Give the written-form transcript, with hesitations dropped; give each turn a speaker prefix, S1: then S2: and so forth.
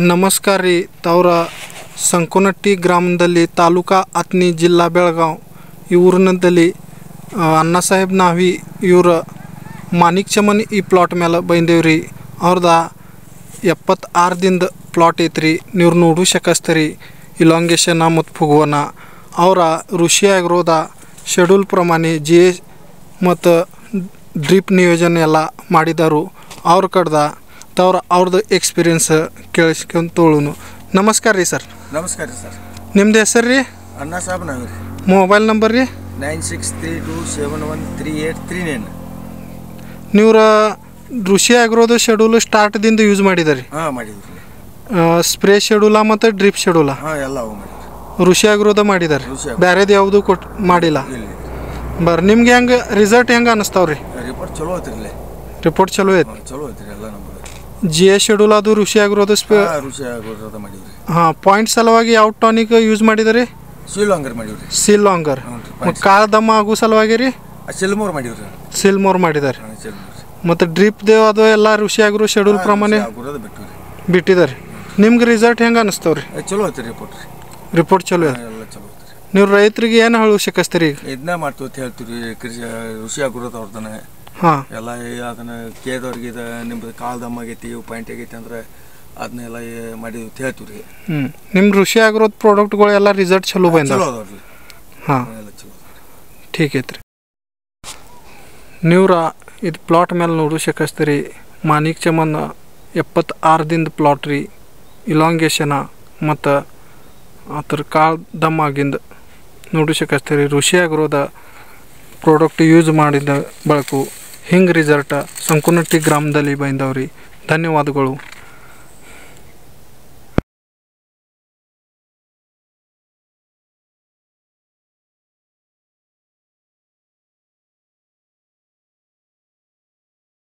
S1: नमस्कार ರೀ ತವರ ಸಂಕೋನಟ್ಟಿ ಗ್ರಾಮದಲ್ಲಿ ತಾಲೂಕಾ ಅತ್ನಿ ಜಿಲ್ಲಾ ಬೆಳಗಾವ್ ಈ ಊರಿನಲ್ಲಿ ಅಣ್ಣಾಸಾಹೇಬ್ ನಾವಿ ಇವರ ಮಾನಿಕ್ ಚಮನ್ ಈ ಪ್ಲಾಟ್ ಮೇಲೆ ಬಂದೇವ್ರಿ ಅವ್ರದ 76 ದಿಂದ ಪ್ಲಾಟ್ ಐತ್ರಿ ನೀವು ನೋಡು ಶಕಸ್ತರಿ ಇಲಾಂಗೇಷನ್ ಮತ್ತು ಫುಗವನ ಅವರ ಋಷಿ ಆಗಿರೋದ ಶೆಡ್ಯೂಲ್ ಪ್ರಮಾಣ ಜಿ ಮತ್ತು ಡ್ರಿಪ್ ನಿಯೋಜನೆ ಎಲ್ಲ ಮಾಡಿದರು ಅವ್ರ ಕಡ್ದ तवर ಅವ್ರದ್ದು ಎಕ್ಸ್ಪೀರಿಯನ್ಸ್ ಕೇಳಿಸ್ಕೊಂಡು ತೋಳುನು ನಮಸ್ಕಾರ ರೀ ಸರ್
S2: ನಮಸ್ಕಾರ ರೀ ಸರ್
S1: ನಿಮ್ಮದು ಹೆಸರು ರೀ
S2: ಅಣ್ಣಾಸಾಹೇಬ್ ನಾವಿ ರೀ
S1: ಮೊಬೈಲ್ ನಂಬರ್ ರೀ
S2: 9632713839
S1: ನೀವು ಋಷಿ ಆಗಿರೋದು ಶೆಡ್ಯೂಲ್ ಸ್ಟಾರ್ಟ್ದಿಂದ ಯೂಸ್ ಮಾಡಿದಾರೆ
S2: ಹಾಂ ಮಾಡಿದ್ರಿ
S1: ಸ್ಪ್ರೇ ಶೆಡ್ಯೂಲ ಮತ್ತು ಡ್ರಿಪ್ ಶೆಡ್ಯೂಲ
S2: ಹಾಂ ಎಲ್ಲ ಅವು ಮಾಡಿದ್ರಿ
S1: ಋಷಿ ಆಗಿರೋದು ಮಾಡಿದಾರೆ ಬೇರೆದು ಯಾವುದು ಮಾಡಿಲ್ಲ ಬರ್ರಿ ನಿಮ್ಗೆ ಹೆಂಗೆ ರಿಸಲ್ಟ್ ಹೆಂಗೆ ಅನ್ನಿಸ್ತಾವ್ರಿ
S2: ರಿಪೋರ್ಟ್ ಚಲೋ ಐತ್ರಿ
S1: ರಿಪೋರ್ಟ್ ಚಲೋ ಐತಿ
S2: ಚಲೋ ಐತ್ರಿ ಎಲ್ಲ ನಮ್ದು
S1: ಜಿ ಎಸ್ ಶೆಡ್ಯೂಲ್ ಅದು ಋಷಿ ಆಗಿರೋದು
S2: ಋಷಿ ಆಗಿರೋದು ಮಾಡಿದ್ರಿ
S1: ಹಾಂ ಪಾಯಿಂಟ್ ಸಲುವಾಗಿ ಯಾವ ಟಾನಿಕ್ ಯೂಸ್ ಮಾಡಿದ್ರಿ
S2: ಸಿಲ್ಲಾಂಗರ್ ಮಾಡಿವ್ರಿ
S1: ಸಿಲ್ಲಾಂಗರ್ ಕಾಳು ದಮ್ಮ ಆಗೋ ಸಲುವಾಗಿ ರೀ
S2: ಸಿಲ್ಮೋರ್ ಮಾಡಿವ್ರಿ
S1: ಸಿಲ್ಮೋರ್ ಮಾಡಿದ್ದಾರೆ ಮತ್ತು ಡ್ರಿಪ್ ದೇವ್ ಅದು ಎಲ್ಲ ಋಷಿ ಆಗಿರೋ ಶೆಡ್ಯೂಲ್ ಪ್ರಮಾಣ ಬಿಟ್ಟಿದ್ದಾರೆ ನಿಮ್ಗೆ ರಿಸಲ್ಟ್ ಹೆಂಗೆ ಅನ್ನಿಸ್ತವ್ರಿ
S2: ಚಲೋ ಐತ್ರಿ ರಿಪೋರ್ಟ್
S1: ರಿಪೋರ್ಟ್ ಚಲೋ
S2: ಎಲ್ಲ ಚಲೋ ಐತ್ರಿ
S1: ನೀವು ರೈತರಿಗೆ ಏನು ಹೇಳು ಶಕಸ್ತೀರಿ ಈಗ
S2: ಇದನ್ನ ಮಾಡ್ತೀವಿ ಅಂತ ಹೇಳ್ತೀವಿ ಕೃಷಿ ಋಷಿ ಆಗಿರೋದು ಅವ್ರದನ್ನ
S1: ಹಾಂ
S2: ಎಲ್ಲ ಅದನ್ನು ಕೇದವ್ರಿಗೆ ಇದು ನಿಮ್ಮದು ಕಾಲು ದಮ್ಮ ಆಗೈತಿ ಪಾಯಿಂಟ್ ಆಗೈತಿ ಅಂದ್ರೆ ಅದನ್ನೆಲ್ಲ ಮಾಡಿದ್ವಿ ಅಂತ ಹೇಳ್ತೀವಿ ರೀ
S1: ನಿಮ್ಮ ಋಷಿ ಆಗಿರೋದು ಪ್ರಾಡಕ್ಟ್ಗಳು ಎಲ್ಲ ರಿಸಲ್ಟ್ ಚಲೋ ಬಂದ
S2: ಚಲೋ ಅದಾವ್ರಿ
S1: ಹಾಂ
S2: ಎಲ್ಲ ಚಲೋ
S1: ಠೀಕ್ ಐತ್ರಿ ನೀವು ಇದು ಪ್ಲಾಟ್ ಮೇಲೆ ನೋಡು ಶಕಸ್ತೀರಿ ಮಾನಿಕ್ ಚಮನ್ 76 ದಿಂದ ಪ್ಲಾಟ್ ರೀ ಇಲಾಂಗೇಷನ ಮತ್ತು ಅದ್ರ ಕಾಳು ದಮ್ಮ ಆಗಿಂದ ನೋಡು ಶಕಸ್ತೀರಿ ಋಷಿ ಆಗಿರೋದ ಪ್ರಾಡಕ್ಟ್ ಯೂಸ್ ಮಾಡಿದ ಬಳಕು ಹಿಂಗೆ ರಿಸಲ್ಟ ಸಂಕೋನಟ್ಟಿ ಗ್ರಾಮದಲ್ಲಿ ಬಂದವ್ರಿ ಧನ್ಯವಾದಗಳು